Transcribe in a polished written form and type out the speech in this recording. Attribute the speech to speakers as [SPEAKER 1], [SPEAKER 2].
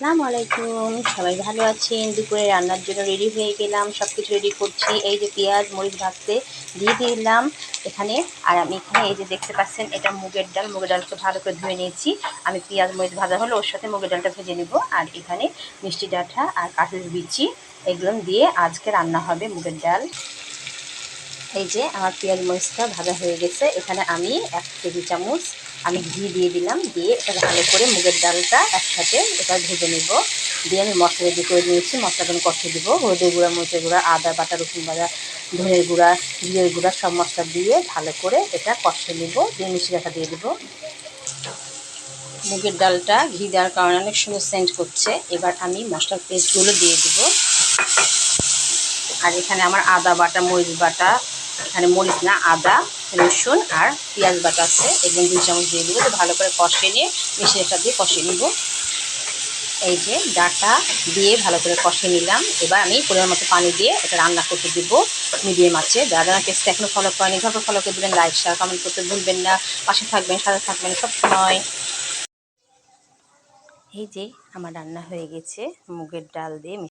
[SPEAKER 1] আসসালামু আলাইকুম, সবাই ভালো আছেন? দুপুরে রান্নার জন্য রেডি হয়ে গেলাম, সব কিছু রেডি করছি। এই যে পেঁয়াজ মরিচ ভাজতে দিয়ে দিলাম এখানে। আর আমি এখানে এই যে দেখতে পাচ্ছেন, এটা মুগের ডাল। মুগের ডালকে ভালো করে ধুয়ে নিয়েছি। আমি পেঁয়াজ মরিচ ভাজা হলো ওর সাথে মুগের ডালটা ভেজে নেব। আর এখানে মিষ্টি ডাঁটা আর কাঁঠালের বিচি এগুলো দিয়ে আজকে রান্না হবে মুগের ডাল। এই যে আমার পেঁয়াজ মরিচটা ভাজা হয়ে গেছে। এখানে আমি 1 টেবিল চামচ আমি ঘি দিয়ে দিলাম, দিয়ে এটা ভালো করে মুগের ডালটা একসাথে এটা ভেজে নেব। দিয়ে আমি মশলা রেডি করে নিয়েছি, মশলাগুলো কষিয়ে দেবো। হলুদের গুঁড়া, মরিচের গুঁড়া, আদা বাটা, রসুন বাটা, ধনের গুঁড়া, জিরের গুঁড়া সব মশলা দিয়ে ভালো করে এটা কষিয়ে নেব। দিয়ে মিষ্টি ডাঁটা দিয়ে দেবো। মুগের ডালটা ঘি দেওয়ার কারণে অনেক সুন্দর সেন্ট করছে। এবার আমি মশলার পেস্টগুলো দিয়ে দেবো। আর এখানে আমার আদা বাটা, মরিচ বাটা, এখানে মরিচ না আদা, রসুন আর পেঁয়াজ বাটা আছে, এগুলো 2 চামচ দিয়ে দেবো। তো ভালো করে কষিয়ে নিয়ে মিষ্টিটা দিয়ে কষিয়ে নিব। এই যে ডাঁটা দিয়ে ভালো করে কষিয়ে নিলাম। এবার আমি পরিমাণ মতো পানি দিয়ে এটা রান্না করতে দেবো মিডিয়াম আঁচে। যারা যারা পেজটা এখনও ফলো করেনি ঝটপট ফলো করে দেবেন, লাইক শেয়ার কমেন্ট করতে ভুলবেন না। পাশে থাকবেন, সাথে থাকবেন সবসময়। এই যে আমার রান্না হয়ে গেছে মুগের ডাল দিয়ে